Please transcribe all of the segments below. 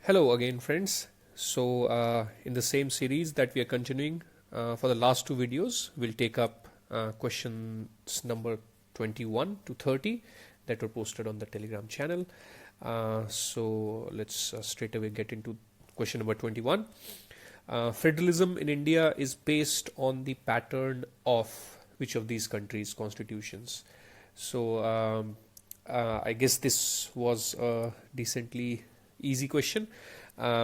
Hello again, friends. So in the same series that we are continuing for the last two videos, we'll take up questions number 21 to 30 that were posted on the Telegram channel. So let's straight away get into question number 21. Federalism in India is based on the pattern of which of these countries' constitutions? So I guess this was a decently easy question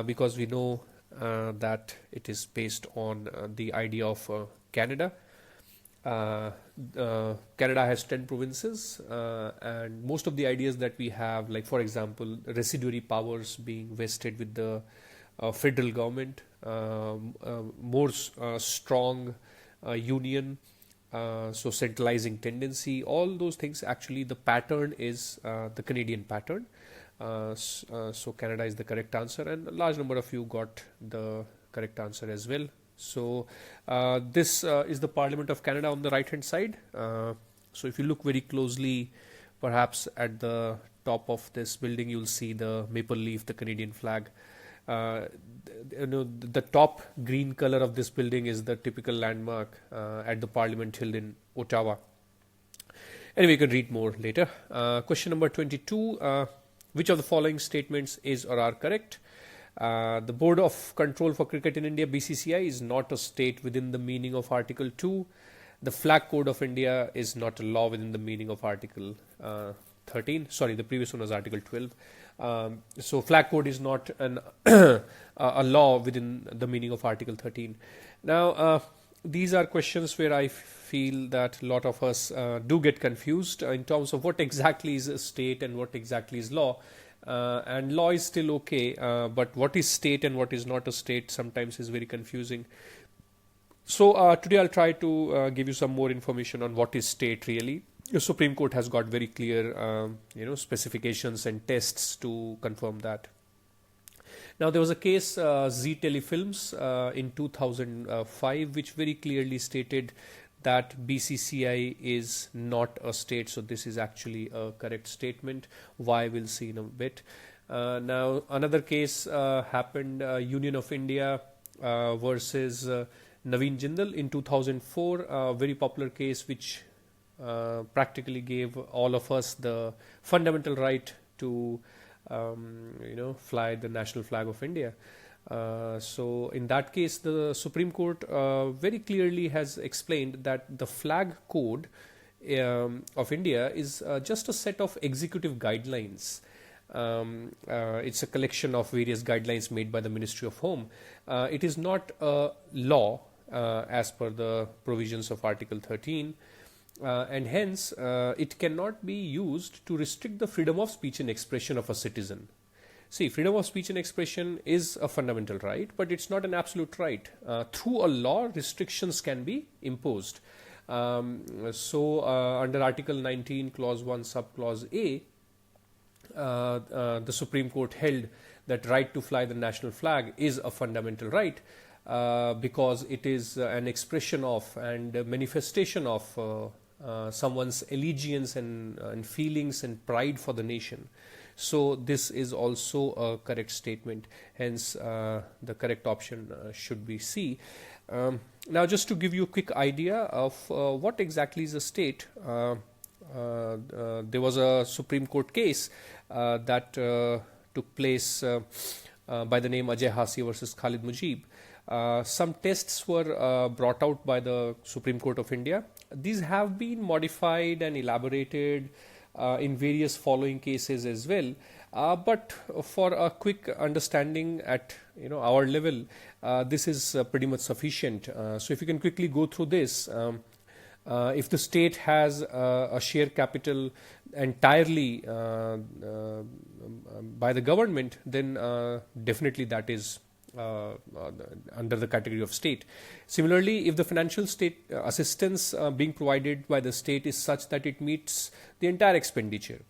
because we know that it is based on the idea of Canada. Canada has 10 provinces and most of the ideas that we have, like for example residuary powers being vested with the federal government, more strong union, so centralizing tendency, all those things, actually the pattern is the Canadian pattern. So Canada is the correct answer, and a large number of you got the correct answer as well. So this is the Parliament of Canada on the right hand side. So if you look very closely, perhaps at the top of this building, you'll see the maple leaf, the Canadian flag. The top green color of this building is the typical landmark at the Parliament held in Ottawa. Anyway, you can read more later. Question number 22. Which of the following statements is or are correct? The Board of Control for Cricket in India, BCCI, is not a state within the meaning of Article 2. The Flag Code of India is not a law within the meaning of Article 13. Sorry, the previous one was Article 12. So Flag Code is not a law within the meaning of Article 13. Now, these are questions where I feel that a lot of us do get confused in terms of what exactly is a state and what exactly is law. And law is still okay, but what is state and what is not a state sometimes is very confusing. So today I'll try to give you some more information on what is state really. The Supreme Court has got very clear specifications and tests to confirm that. Now, there was a case, Z Telefilms, in 2005, which very clearly stated that BCCI is not a state. So this is actually a correct statement. Why, we'll see in a bit. Now, another case happened, Union of India versus Naveen Jindal in 2004, a very popular case which practically gave all of us the fundamental right to fly the national flag of India. So in that case, the Supreme Court very clearly has explained that the flag code of India is just a set of executive guidelines. It's a collection of various guidelines made by the Ministry of Home. It is not a law as per the provisions of Article 13. And hence, it cannot be used to restrict the freedom of speech and expression of a citizen. See, freedom of speech and expression is a fundamental right, but it's not an absolute right. Through a law, restrictions can be imposed. So, under Article 19, Clause 1, Subclause A, the Supreme Court held that right to fly the national flag is a fundamental right because it is an expression of and a manifestation of someone's allegiance and feelings and pride for the nation. So this is also a correct statement. Hence, the correct option should be C. Now, just to give you a quick idea of what exactly is a state, there was a Supreme Court case that took place by the name Ajay Hasi versus Khalid Mujib. Some tests were brought out by the Supreme Court of India. These have been modified and elaborated in various following cases as well. But for a quick understanding at our level, this is pretty much sufficient. So if you can quickly go through this, if the state has a share capital entirely by the government, then definitely that is under the category of state. Similarly, if the financial state assistance being provided by the state is such that it meets the entire expenditure,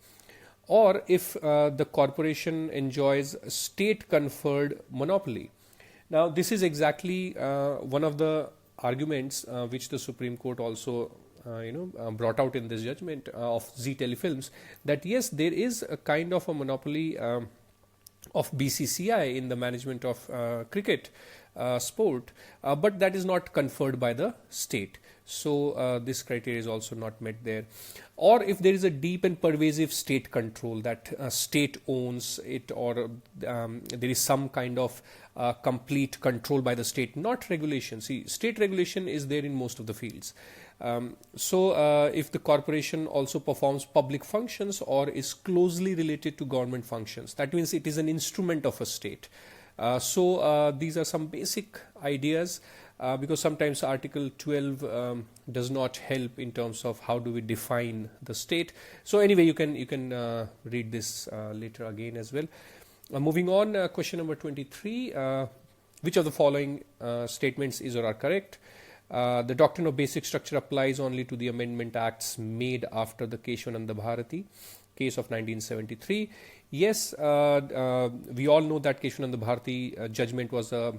or if the corporation enjoys state conferred monopoly. Now, this is exactly one of the arguments which the Supreme Court also brought out in this judgment of Z Telefilms, that yes, there is a kind of a monopoly of BCCI in the management of cricket sport, but that is not conferred by the state. So this criteria is also not met there. Or if there is a deep and pervasive state control, that state owns it, or there is some kind of complete control by the state, not regulation. See, state regulation is there in most of the fields. So if the corporation also performs public functions or is closely related to government functions, that means it is an instrument of a state. So these are some basic ideas, because sometimes Article 12 does not help in terms of how do we define the state. So anyway, you can read this later again as well. Moving on, question number 23. Which of the following statements is or are correct? The doctrine of basic structure applies only to the amendment acts made after the Q21 Bharati case of 1973. Yes, we all know that Q21 Bharati judgment was a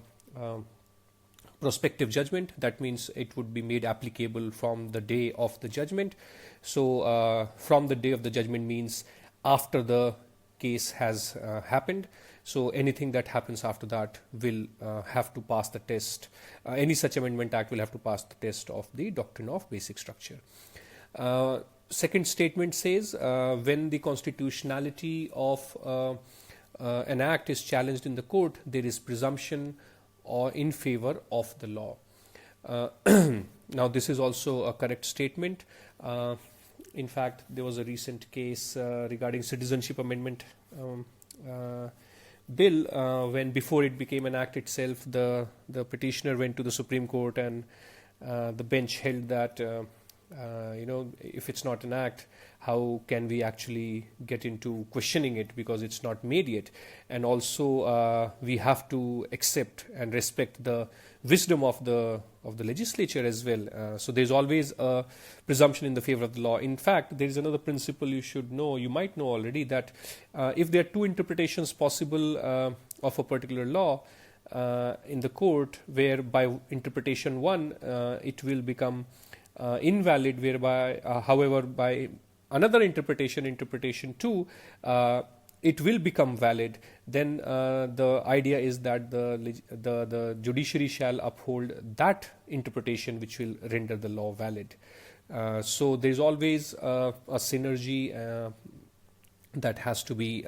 prospective judgment. That means it would be made applicable from the day of the judgment. So from the day of the judgment means after the case has happened. So anything that happens after that will have to pass the test. Any such amendment act will have to pass the test of the doctrine of basic structure. Second statement says when the constitutionality of an act is challenged in the court, there is presumption or in favor of the law. Now this is also a correct statement. In fact, there was a recent case regarding citizenship amendment bill, when before it became an act itself, the petitioner went to the Supreme Court, and the bench held that if it's not an act, how can we actually get into questioning it, because it's not made yet. And also we have to accept and respect the wisdom of the legislature as well. So there's always a presumption in the favor of the law. In fact, there is another principle you should know, you might know already, that if there are two interpretations possible of a particular law in the court, where by interpretation one it will become invalid, whereby however by another interpretation 2 it will become valid, then the idea is that the judiciary shall uphold that interpretation which will render the law valid. So there is always a synergy that has to be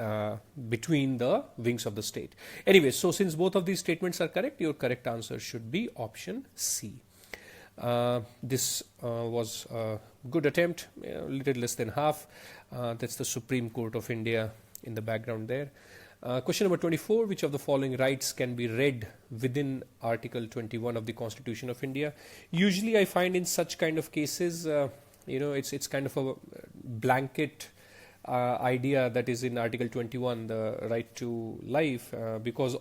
between the wings of the state. Anyway, so since both of these statements are correct, your correct answer should be option C. This was a good attempt, a little less than half. That's the Supreme Court of India in the background there. Question number 24. Which of the following rights can be read within Article 21 of the Constitution of India? Usually I find in such kind of cases, it's kind of a blanket idea that is in Article 21, the right to life, because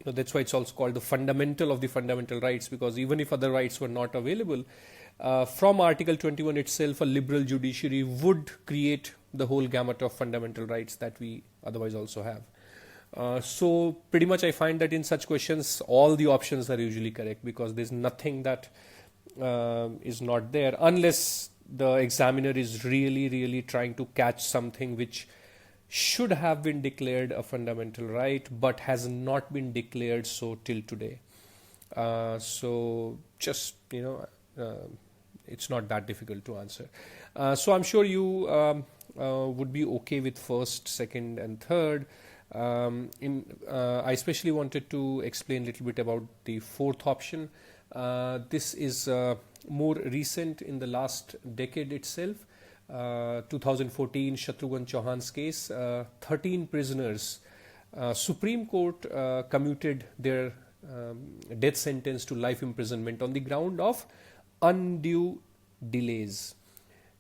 that's why it's also called the fundamental of the fundamental rights, because even if other rights were not available, from Article 21 itself, a liberal judiciary would create the whole gamut of fundamental rights that we otherwise also have. So pretty much I find that in such questions, all the options are usually correct, because there's nothing that is not there, unless the examiner is really trying to catch something which should have been declared a fundamental right but has not been declared so till today. So just it's not that difficult to answer. So I'm sure you would be okay with first, second and third. I especially wanted to explain a little bit about the fourth option. This is more recent in the last decade itself. 2014 Shatrughan Chauhan's case, 13 prisoners, Supreme Court commuted their death sentence to life imprisonment on the ground of undue delays.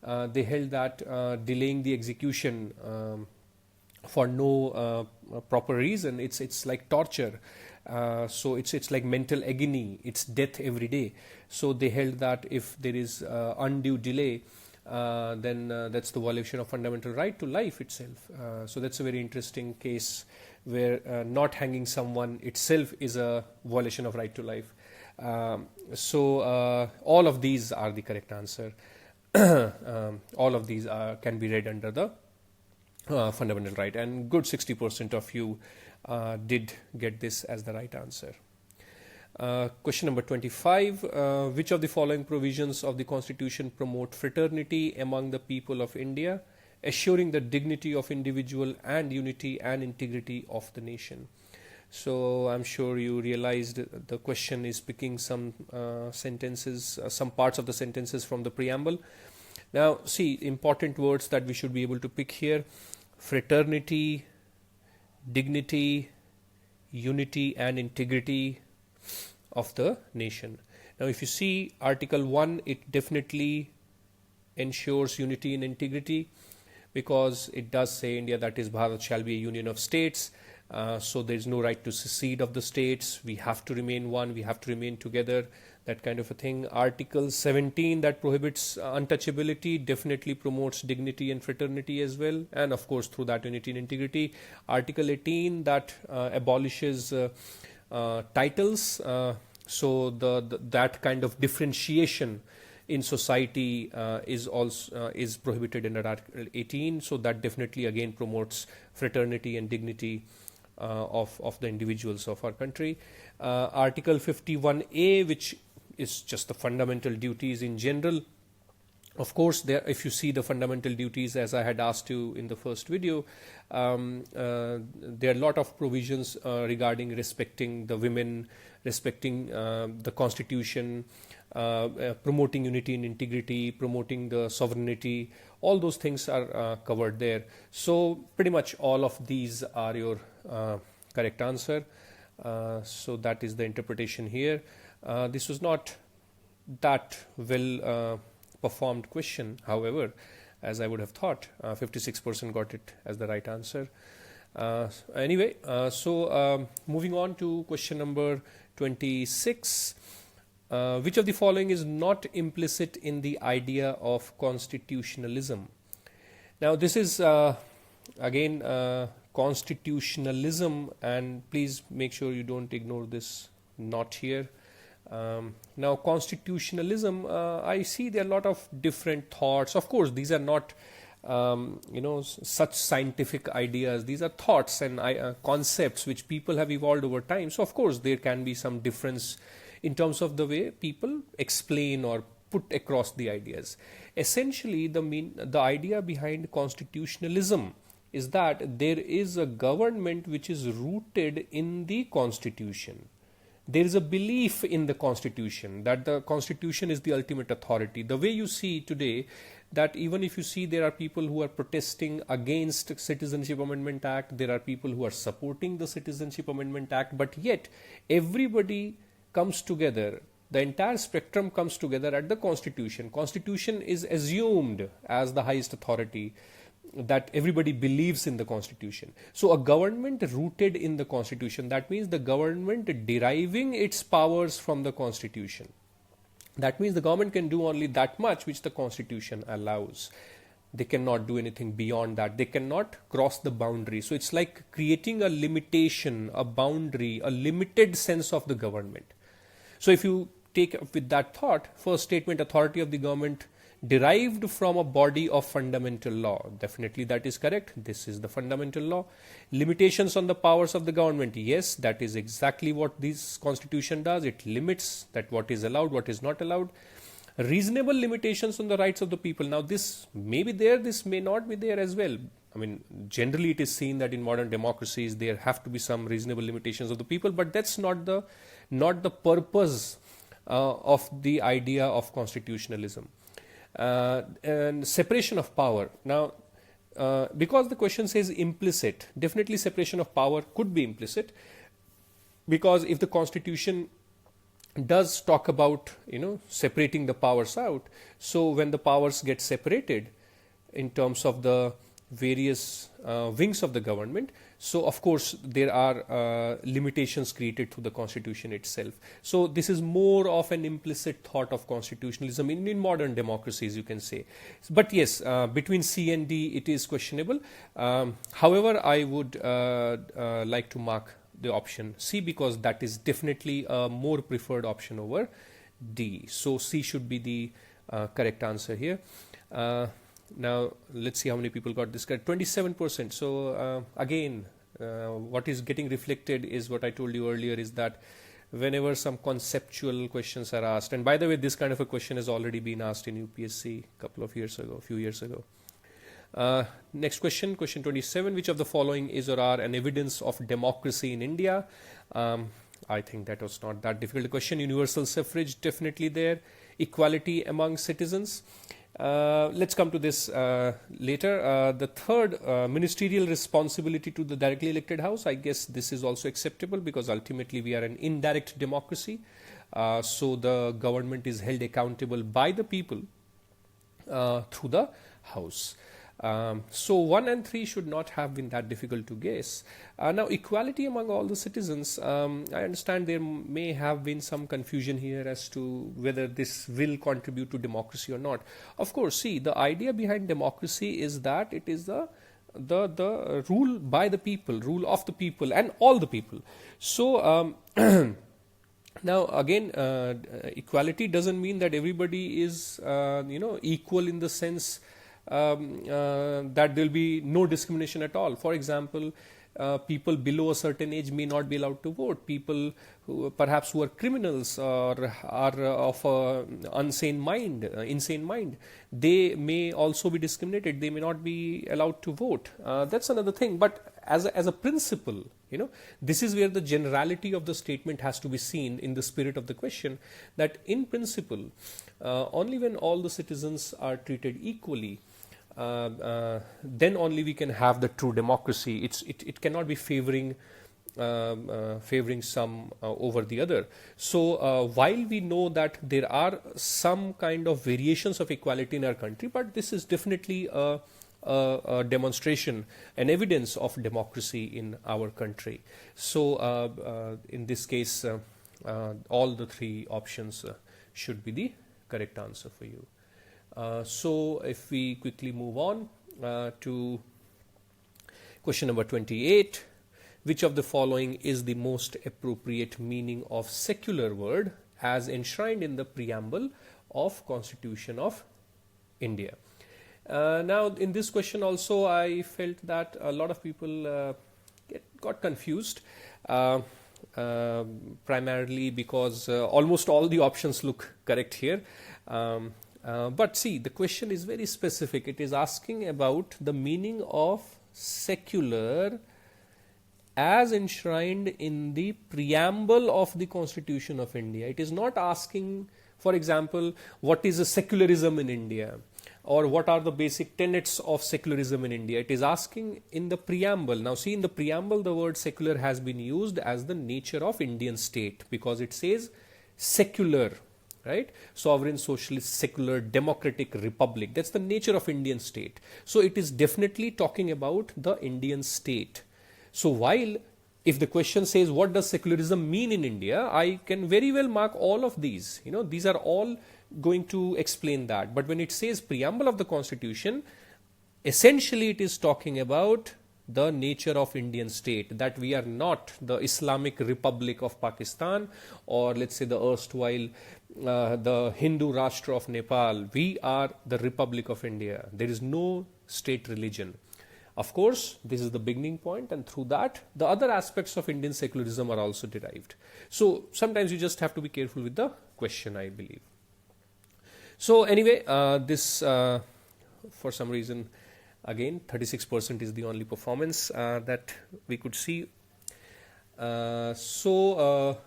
They held that delaying the execution for no proper reason, it's like torture. So it's like mental agony, it's death every day. So they held that if there is undue delay, then that's the violation of fundamental right to life itself. So that's a very interesting case where not hanging someone itself is a violation of right to life. So all of these are the correct answer. All of these can be read under the fundamental right, and good 60% of you did get this as the right answer. Question number 25. Which of the following provisions of the Constitution promote fraternity among the people of India, assuring the dignity of individual and unity and integrity of the nation? So I'm sure you realized the question is picking some sentences, some parts of the sentences from the preamble. Now see, important words that we should be able to pick here: fraternity, dignity, unity and integrity of the nation. Now if you see Article 1, it definitely ensures unity and integrity, because it does say India, that is Bharat, shall be a union of states. So there is no right to secede of the states. We have to remain one, we have to remain together, that kind of a thing. Article 17, that prohibits untouchability, definitely promotes dignity and fraternity as well, and of course through that unity and integrity. Article 18, that abolishes titles, so that kind of differentiation in society is prohibited under Article 18, so that definitely again promotes fraternity and dignity of the individuals of our country. Article 51A, which is just the fundamental duties in general. Of course, there, if you see the fundamental duties, as I had asked you in the first video, there are a lot of provisions regarding respecting the women, respecting the Constitution, promoting unity and integrity, promoting the sovereignty. All those things are covered there. So pretty much all of these are your correct answer. So that is the interpretation here. This was not that well performed question, however, as I would have thought. 56% got it as the right answer. Anyway, so moving on to question number 26. Which of the following is not implicit in the idea of constitutionalism? Now this is again constitutionalism, and please make sure you don't ignore this not here. Now constitutionalism, I see there are a lot of different thoughts. Of course, these are not such scientific ideas. These are thoughts and concepts which people have evolved over time. So of course there can be some difference in terms of the way people explain or put across the ideas. Essentially, the idea behind constitutionalism is that there is a government which is rooted in the Constitution. There is a belief in the Constitution that the Constitution is the ultimate authority. The way you see today, that even if you see there are people who are protesting against Citizenship Amendment Act, there are people who are supporting the Citizenship Amendment Act, but yet everybody comes together, the entire spectrum comes together at the Constitution. Constitution is assumed as the highest authority, that everybody believes in the Constitution. So a government rooted in the Constitution, that means the government deriving its powers from the Constitution. That means the government can do only that much which the Constitution allows. They cannot do anything beyond that. They cannot cross the boundary. So it's like creating a limitation, a boundary, a limited sense of the government. So if you take with that thought, first statement, authority of the government derived from a body of fundamental law. Definitely that is correct. This is the fundamental law. Limitations on the powers of the government. Yes, that is exactly what this Constitution does. It limits that what is allowed, what is not allowed. Reasonable limitations on the rights of the people. Now this may be there, this may not be there as well. I mean, generally it is seen that in modern democracies there have to be some reasonable limitations of the people, but that's not the purpose of the idea of constitutionalism. And separation of power. Now, because the question says implicit, definitely separation of power could be implicit, because if the Constitution does talk about separating the powers out, so when the powers get separated in terms of the various wings of the government, so of course there are limitations created through the Constitution itself. So this is more of an implicit thought of constitutionalism in modern democracies, you can say. But yes, between C and D it is questionable. However, I would like to mark the option C, because that is definitely a more preferred option over D. So C should be the correct answer here. Now let's see how many people got this correct. 27%. So again, what is getting reflected is what I told you earlier, is that whenever some conceptual questions are asked, and by the way, this kind of a question has already been asked in UPSC a few years ago. Next question, question 27. Which of the following is or are an evidence of democracy in India? I think that was not that difficult a question. Universal suffrage, definitely there. Equality among citizens. Let's come to this later. The third, ministerial responsibility to the directly elected house. I guess this is also acceptable because ultimately we are an indirect democracy. So the government is held accountable by the people through the house. So 1 and 3 should not have been that difficult to guess. Now, equality among all the citizens, I understand there may have been some confusion here as to whether this will contribute to democracy or not. Of course, see, the idea behind democracy is that it is the rule by the people, rule of the people and all the people. So now again, equality doesn't mean that everybody is equal in the sense that there will be no discrimination at all. For example, people below a certain age may not be allowed to vote. People who perhaps who are criminals or are of insane mind, they may also be discriminated. They may not be allowed to vote. That's another thing. But as a principle, this is where the generality of the statement has to be seen in the spirit of the question, that in principle, only when all the citizens are treated equally, then only we can have the true democracy. It cannot be favoring some over the other. So while we know that there are some kind of variations of equality in our country, but this is definitely a demonstration, an evidence of democracy in our country. So in this case, all the three options should be the correct answer for you. So if we quickly move on to question number 28, which of the following is the most appropriate meaning of secular word as enshrined in the preamble of Constitution of India? Now in this question also I felt that a lot of people got confused, primarily because almost all the options look correct here. But see, the question is very specific. It is asking about the meaning of secular as enshrined in the preamble of the Constitution of India. It is not asking, for example, what is a secularism in India, or what are the basic tenets of secularism in India. It is asking in the preamble. Now see, in the preamble the word secular has been used as the nature of Indian state, because it says secular, right? Sovereign, socialist, secular, democratic republic. That's the nature of Indian state. So it is definitely talking about the Indian state. So while if the question says what does secularism mean in India, I can very well mark all of these. These are all going to explain that. But when it says preamble of the Constitution, essentially it is talking about the nature of Indian state, that we are not the Islamic Republic of Pakistan, or let's say the erstwhile the Hindu Rashtra of Nepal. We are the Republic of India. There is no state religion. Of course, this is the beginning point, and through that the other aspects of Indian secularism are also derived. So sometimes you just have to be careful with the question, I believe. So anyway, this for some reason, again 36% is the only performance that we could see. So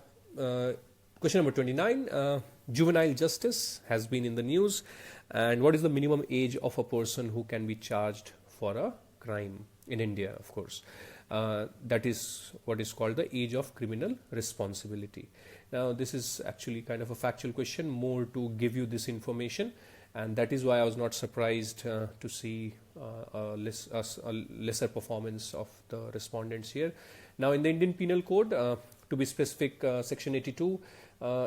question number 29, juvenile justice has been in the news, and what is the minimum age of a person who can be charged for a crime in India? Of course, that is what is called the age of criminal responsibility. Now this is actually kind of a factual question, more to give you this information, and that is why I was not surprised to see a lesser performance of the respondents here. Now in the Indian Penal Code, to be specific, section 82,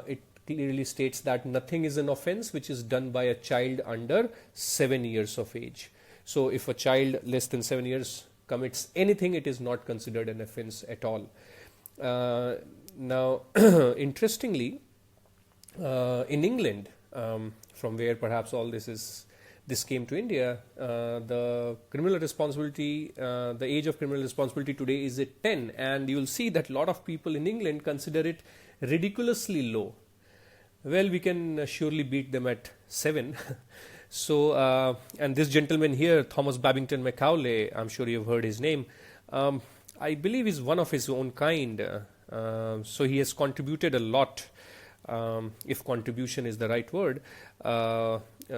it clearly states that nothing is an offence which is done by a child under 7 years of age. So if a child less than 7 years commits anything, it is not considered an offence at all. Now interestingly, in England, from where perhaps all this is this came to India, the criminal responsibility, the age of criminal responsibility today is at 10, and you'll see that a lot of people in England consider it ridiculously low. Well, we can surely beat them at 7. So, and this gentleman here, Thomas Babington Macaulay, I'm sure you've heard his name, I believe is one of his own kind. So he has contributed a lot, if contribution is the right word.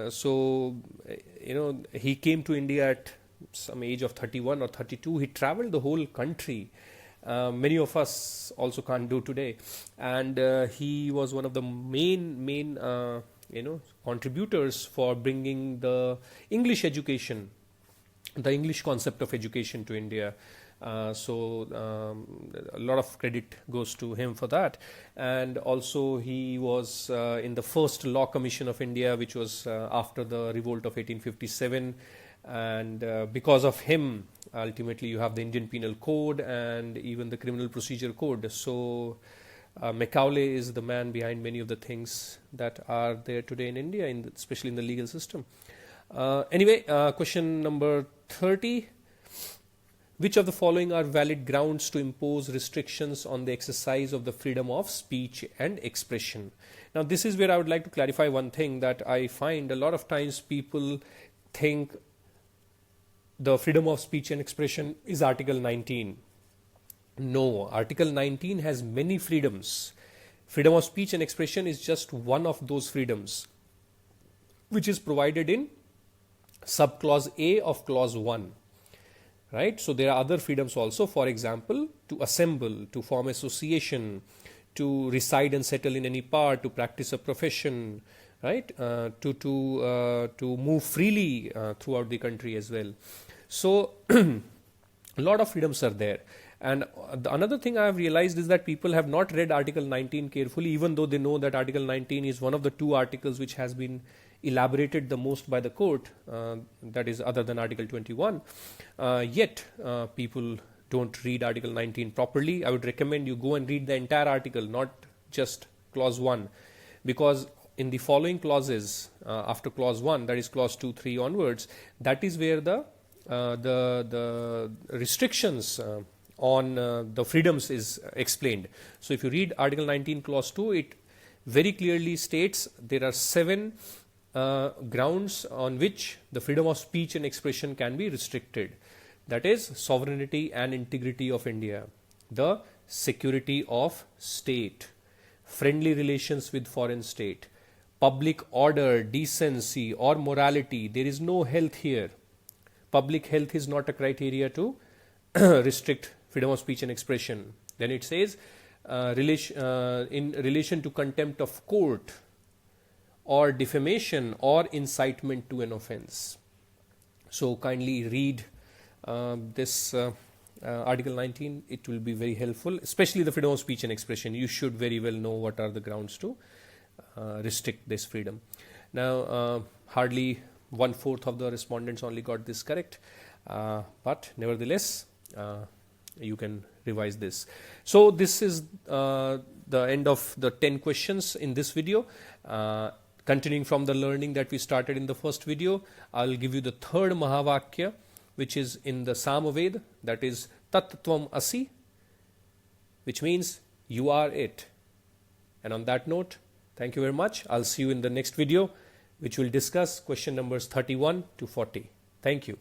So, he came to India at some age of 31 or 32. He traveled the whole country. Many of us also can't do today. And he was one of the main contributors for bringing the English education, the English concept of education to India. So a lot of credit goes to him for that. And also he was in the first Law Commission of India, which was after the revolt of 1857. And because of him, ultimately you have the Indian Penal Code and even the Criminal Procedure Code. So Macaulay is the man behind many of the things that are there today in India, especially in the legal system. Anyway, question number 30. Which of the following are valid grounds to impose restrictions on the exercise of the freedom of speech and expression? Now, this is where I would like to clarify one thing that I find a lot of times people think the freedom of speech and expression is Article 19. No, Article 19 has many freedoms. Freedom of speech and expression is just one of those freedoms, which is provided in subclause A of clause 1. Right? So there are other freedoms also, for example, to assemble, to form association, to reside and settle in any part, to practice a profession, right? To move freely throughout the country as well. So a lot of freedoms are there. And another thing I have realized is that people have not read Article 19 carefully, even though they know that Article 19 is one of the two articles which has been elaborated the most by the court, that is other than Article 21. Yet people don't read Article 19 properly. I would recommend you go and read the entire article, not just clause 1, because in the following clauses after clause 1, that is clause 2, 3 onwards, that is where the restrictions on the freedoms is explained. So if you read Article 19 clause 2, it very clearly states there are 7 grounds on which the freedom of speech and expression can be restricted. That is sovereignty and integrity of India, the security of state, friendly relations with foreign state, public order, decency or morality. There is no health here. Public health is not a criteria to restrict freedom of speech and expression. Then it says in relation to contempt of court or defamation or incitement to an offense. So kindly read this Article 19. It will be very helpful, especially the freedom of speech and expression. You should very well know what are the grounds to restrict this freedom. Now, hardly 1/4 of the respondents only got this correct, but nevertheless, you can revise this. So this is the end of the 10 questions in this video. Continuing from the learning that we started in the first video, I'll give you the third Mahavakya, which is in the Samaved, that is Tat Tvam Asi, which means you are it. And on that note, thank you very much. I'll see you in the next video, which will discuss question numbers 31 to 40. Thank you.